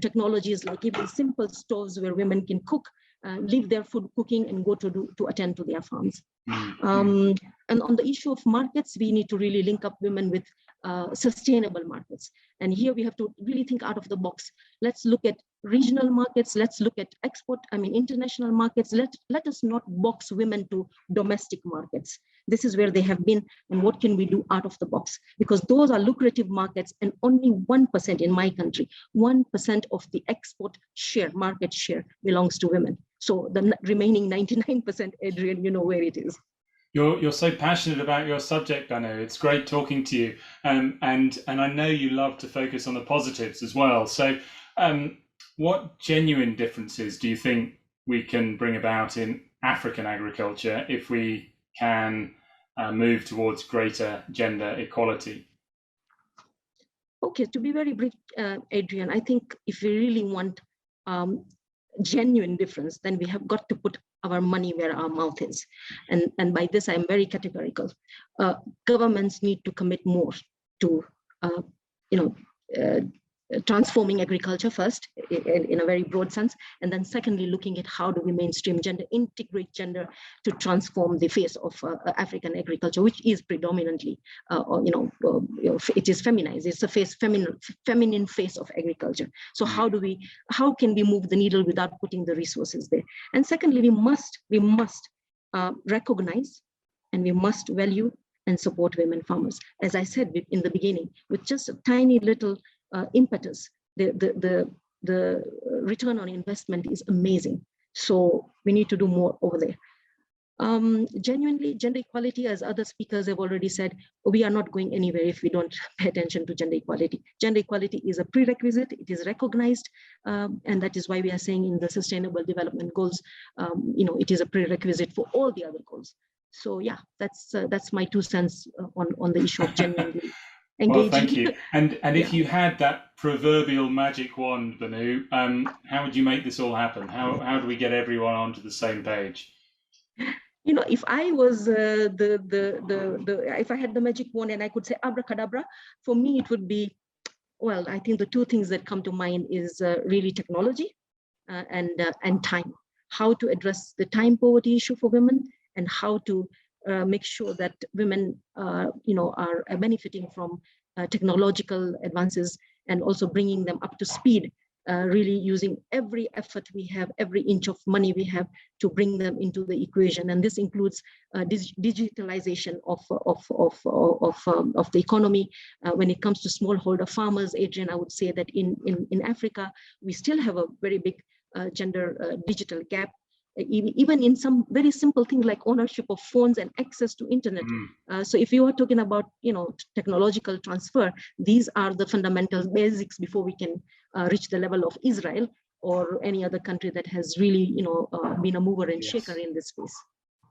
technologies like even simple stoves where women can cook, leave their food cooking and go to attend to their farms. And on the issue of markets, we need to really link up women with sustainable markets. And here we have to really think out of the box. Let's look at regional markets. Let's look at international markets. Let us not box women to domestic markets. This is where they have been, and what can we do out of the box? Because those are lucrative markets, and only 1% in my country, 1% of the export share, market share, belongs to women. So the remaining 99%, Adrian, you know where it is. You're so passionate about your subject, Banu. It's great talking to you, and I know you love to focus on the positives as well. So, what genuine differences do you think we can bring about in African agriculture if we can move towards greater gender equality? Okay, to be very brief, Adrian, I think if we really want genuine difference, then we have got to put our money where our mouth is. And by this, I'm very categorical. Governments need to commit more to, transforming agriculture first in a very broad sense, and then secondly looking at how do we mainstream gender, integrate gender to transform the face of African agriculture, which is predominantly it is feminized. It's a feminine face of agriculture. So how can we move the needle without putting the resources there? And secondly, we must recognize and we must value and support women farmers. As I said in the beginning, with just a tiny little impetus, the return on investment is amazing. So we need to do more over there. Genuinely, gender equality, as other speakers have already said, we are not going anywhere if we don't pay attention to gender equality. Gender equality is a prerequisite, it is recognized, and that is why we are saying in the Sustainable Development Goals, it is a prerequisite for all the other goals. So yeah, that's my 2 cents on the issue of genuinely engaging. Well, thank you. And Yeah. if you had that proverbial magic wand, Banu, how would you make this all happen? How do we get everyone onto the same page? You know, if I was if I had the magic wand and I could say abracadabra, for me it would be, well, I think the two things that come to mind is really technology and time. How to address the time poverty issue for women, and how to make sure that women, you know, are benefiting from technological advances, and also bringing them up to speed. Really using every effort we have, every inch of money we have, to bring them into the equation, and this includes digitalization of the economy. When it comes to smallholder farmers, Adrian, I would say that in Africa we still have a very big gender digital gap, even in some very simple things like ownership of phones and access to internet. So if you are talking about, you know, technological transfer, these are the fundamental basics before we can reach the level of Israel or any other country that has really, you know, been a mover and shaker in this space.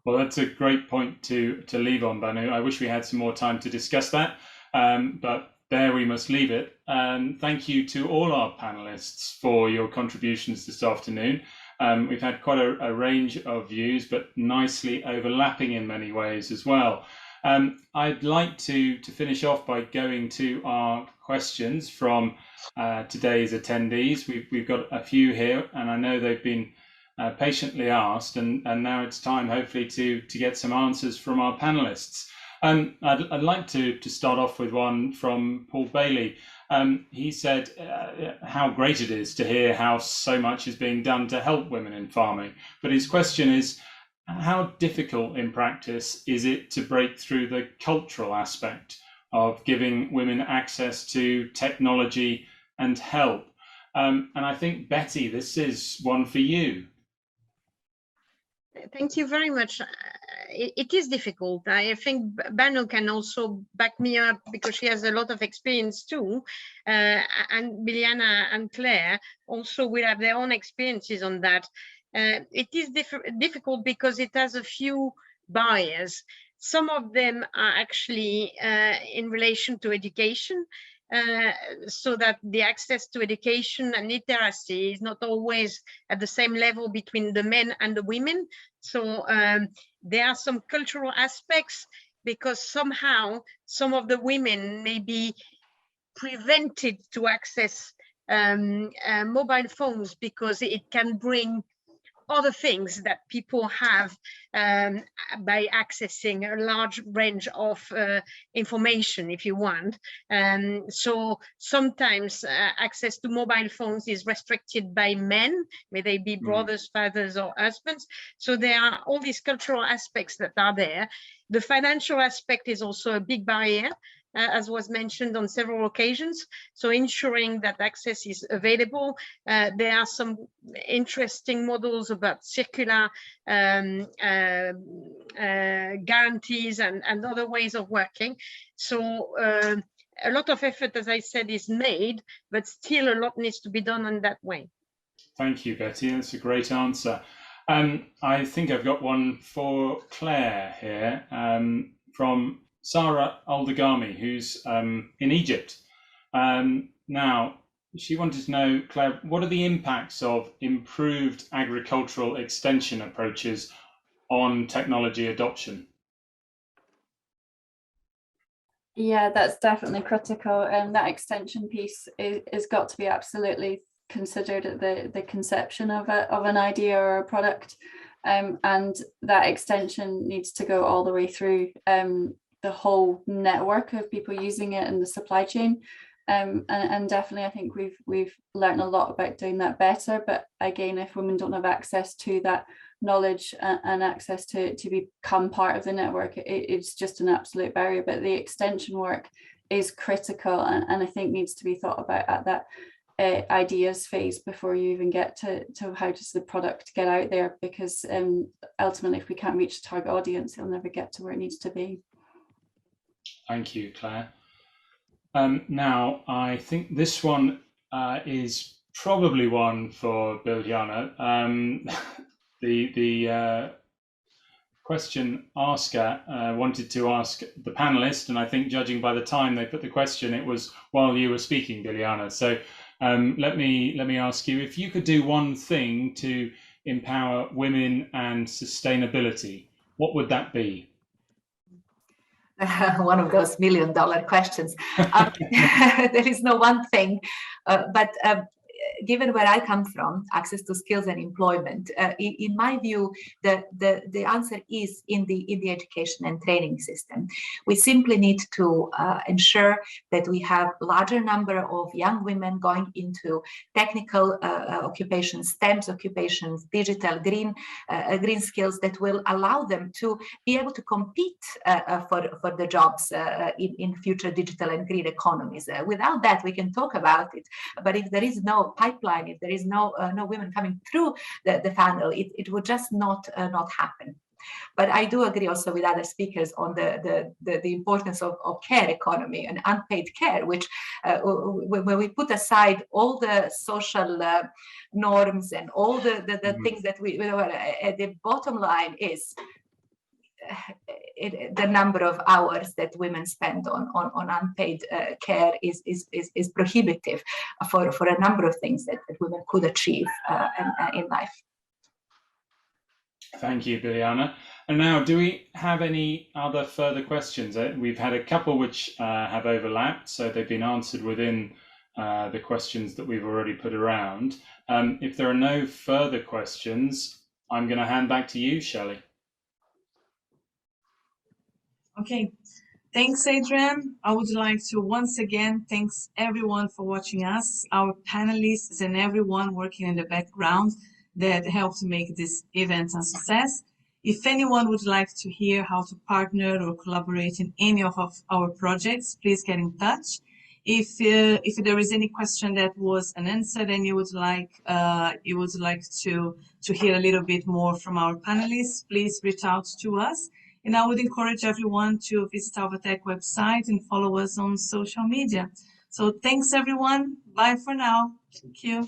Well, that's a great point to leave on, Banu. I wish we had some more time to discuss that, but there we must leave it. Thank you to all our panelists for your contributions this afternoon. We've had quite a range of views, but nicely overlapping in many ways as well. I'd like to finish off by going to our questions from today's attendees. We've got a few here, and I know they've been patiently asked, and now it's time, hopefully, to get some answers from our panelists. I'd like to start off with one from Paul Bailey. He said how great it is to hear how so much is being done to help women in farming. But his question is, how difficult in practice is it to break through the cultural aspect of giving women access to technology and help? And I think, Betty, this is one for you. Thank you very much. It is difficult. I think Banu can also back me up because she has a lot of experience too. And Biliana and Claire also will have their own experiences on that. It is difficult because it has a few barriers. Some of them are actually in relation to education. So that the access to education and literacy is not always at the same level between the men and the women. So there are some cultural aspects, because somehow some of the women may be prevented to access mobile phones because it can bring other things that people have by accessing a large range of information, if you want. So sometimes access to mobile phones is restricted by men, may they be brothers, fathers, or husbands. So there are all these cultural aspects that are there. The financial aspect is also a big barrier, as was mentioned on several occasions. So ensuring that access is available. There are some interesting models about circular guarantees and other ways of working. So a lot of effort, as I said, is made, but still a lot needs to be done in that way. Thank you, Betty. That's a great answer. I think I've got one for Claire here from Sarah Aldagami, who's in Egypt. Now, she wanted to know, Claire, what are the impacts of improved agricultural extension approaches on technology adoption? Yeah, that's definitely critical, and that extension piece is got to be absolutely considered at the conception of an idea or a product, and that extension needs to go all the way through the whole network of people using it in the supply chain. And definitely I think we've learned a lot about doing that better, but again, if women don't have access to that knowledge and access to become part of the network, it's just an absolute barrier. But the extension work is critical, and I think needs to be thought about at that ideas phase before you even get to how does the product get out there, because ultimately if we can't reach the target audience, it'll never get to where it needs to be. Thank you, Claire. Now, I think this one is probably one for Biljana. The question asker wanted to ask the panelist, and I think judging by the time they put the question, it was while you were speaking, Biljana. So let me ask you, if you could do one thing to empower women and sustainability, what would that be? One of those million-dollar questions. There is no one thing, but given where I come from, access to skills and employment, in my view, the answer is in the education and training system. We simply need to ensure that we have larger number of young women going into technical occupations, STEM occupations, digital, green skills that will allow them to be able to compete for the jobs in future digital and green economies. Without that, we can talk about it, but if there is no pipeline, if there is no women coming through the funnel, it would just not happen. But I do agree also with other speakers on the importance of care economy and unpaid care, which when we put aside all the social norms and all the things that we at the bottom line is the number of hours that women spend on unpaid care is prohibitive for a number of things that women could achieve in life. Thank you, Biljana. And now, do we have any other further questions? We've had a couple which have overlapped, so they've been answered within the questions that we've already put around. If there are no further questions, I'm going to hand back to you, Shelley. Okay, thanks, Adrian. I would like to once again thanks everyone for watching us, our panelists and everyone working in the background that helped make this event a success. If anyone would like to hear how to partner or collaborate in any of our projects, please get in touch. If there is any question that was unanswered and you would like to hear a little bit more from our panelists, please reach out to us. And I would encourage everyone to visit ALVÁTECH website and follow us on social media. So thanks everyone. Bye for now. Thank you.